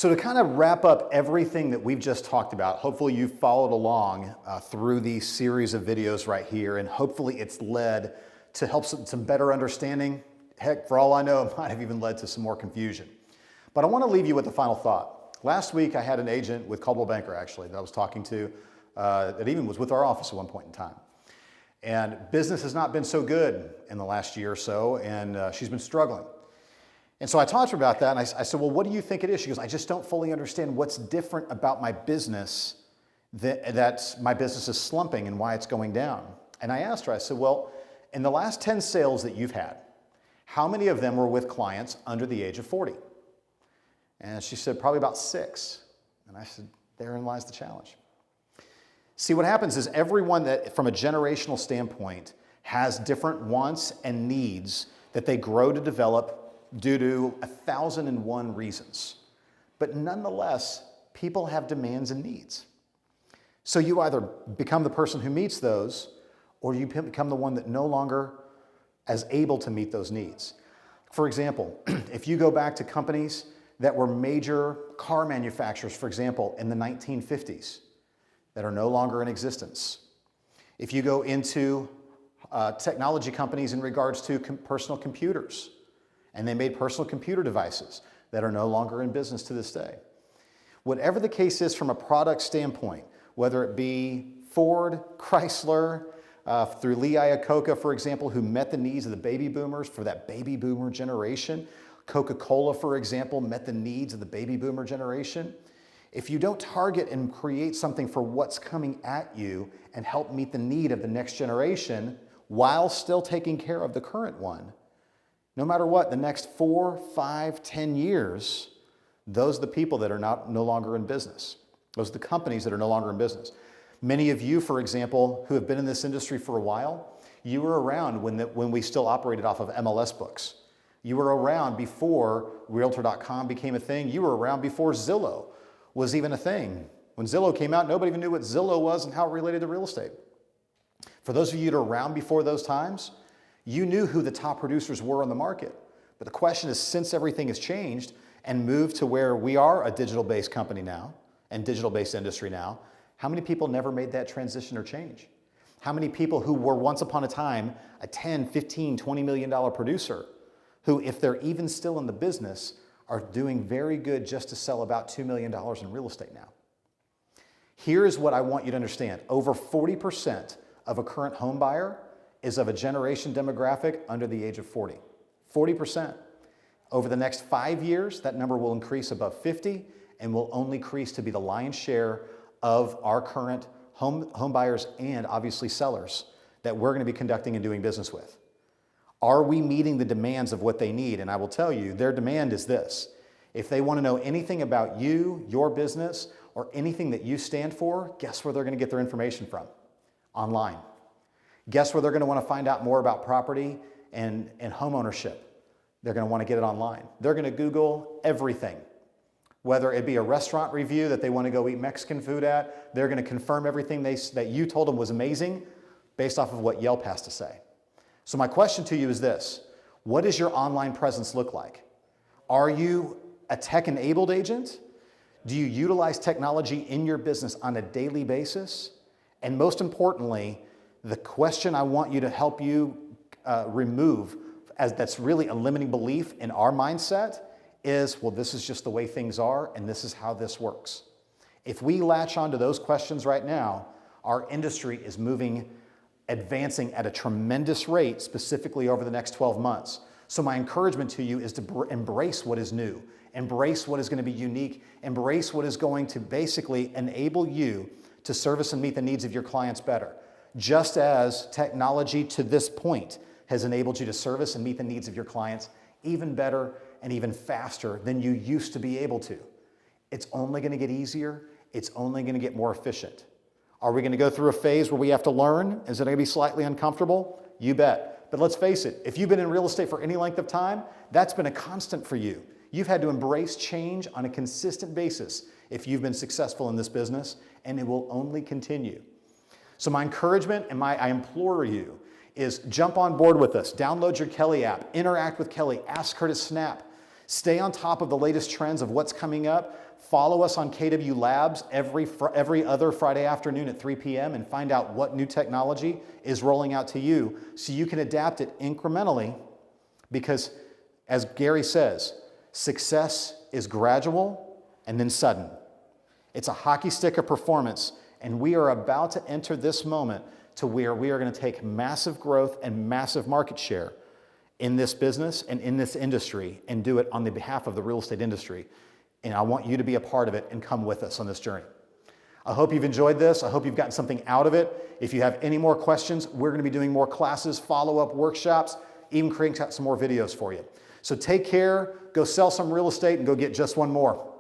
So to kind of wrap up everything that we've just talked about, hopefully you've followed along through these series of videos right here, and hopefully it's led to help some better understanding. Heck, for all I know, it might have even led to some more confusion. But I want to leave you with a final thought. Last week I had an agent with Coldwell Banker actually that I was talking to that even was with our office at one point in time. And business has not been so good in the last year or so, and she's been struggling. And so I talked to her about that, and I said, well, what do you think it is? She goes, I just don't fully understand what's different about my business that my business is slumping and why it's going down. And I asked her, I said, well, in the last 10 sales that you've had, how many of them were with clients under the age of 40? And she said, probably about 6. And I said, therein lies the challenge. See, what happens is everyone that, from a generational standpoint, has different wants and needs that they grow to develop due to 1,001 reasons. But nonetheless, people have demands and needs. So you either become the person who meets those, or you become the one that no longer is able to meet those needs. For example, if you go back to companies that were major car manufacturers, for example, in the 1950s, that are no longer in existence. If you go into technology companies in regards to personal computers, and they made personal computer devices that are no longer in business to this day. Whatever the case is from a product standpoint, whether it be Ford, Chrysler, through Lee Iacocca, for example, who met the needs of the baby boomers for that baby boomer generation. Coca-Cola, for example, met the needs of the baby boomer generation. If you don't target and create something for what's coming at you and help meet the need of the next generation while still taking care of the current one, no matter what, the next 4, 5, 10 years, those are the people that are no longer in business. Those are the companies that are no longer in business. Many of you, for example, who have been in this industry for a while, you were around when we still operated off of MLS books. You were around before Realtor.com became a thing. You were around before Zillow was even a thing. When Zillow came out, nobody even knew what Zillow was and how it related to real estate. For those of you that are around before those times, you knew who the top producers were on the market. But the question is, since everything has changed and moved to where we are a digital-based company now and digital-based industry now, how many people never made that transition or change? How many people who were once upon a time a 10, 15, $20 million producer, who, if they're even still in the business, are doing very good just to sell about $2 million in real estate now? Here is what I want you to understand. Over 40% of a current home buyer is of a generation demographic under the age of 40. 40%. Over the next 5 years, that number will increase above 50 and will only increase to be the lion's share of our current home buyers and obviously sellers that we're going to be conducting and doing business with. Are we meeting the demands of what they need? And I will tell you, their demand is this. If they want to know anything about you, your business, or anything that you stand for, guess where they're going to get their information from? Online. Guess where they're going to want to find out more about property and home ownership? They're going to want to get it online. They're going to Google everything. Whether it be a restaurant review that they want to go eat Mexican food at, they're going to confirm everything that you told them was amazing based off of what Yelp has to say. So my question to you is this: what does your online presence look like? Are you a tech-enabled agent? Do you utilize technology in your business on a daily basis? And most importantly, the question I want you to help you remove, as that's really a limiting belief in our mindset, is, well, this is just the way things are, and this is how this works. If we latch onto those questions right now, our industry is advancing at a tremendous rate, specifically over the next 12 months. So my encouragement to you is to embrace what is new, embrace what is going to be unique, embrace what is going to basically enable you to service and meet the needs of your clients better. Just as technology to this point has enabled you to service and meet the needs of your clients even better and even faster than you used to be able to. It's only going to get easier. It's only going to get more efficient. Are we going to go through a phase where we have to learn? Is it going to be slightly uncomfortable? You bet. But let's face it, if you've been in real estate for any length of time, that's been a constant for you. You've had to embrace change on a consistent basis if you've been successful in this business, and it will only continue. So my encouragement and I implore you is jump on board with us. Download your Kelly app, interact with Kelly, ask her to snap. Stay on top of the latest trends of what's coming up. Follow us on KW Labs every other Friday afternoon at 3 p.m. and find out what new technology is rolling out to you so you can adapt it incrementally, because as Gary says, success is gradual and then sudden. It's a hockey stick of performance, and we are about to enter this moment to where we are going to take massive growth and massive market share in this business and in this industry, and do it on the behalf of the real estate industry. And I want you to be a part of it and come with us on this journey. I hope you've enjoyed this. I hope you've gotten something out of it. If you have any more questions, we're going to be doing more classes, follow-up workshops, even creating some more videos for you. So take care, go sell some real estate, and go get just one more.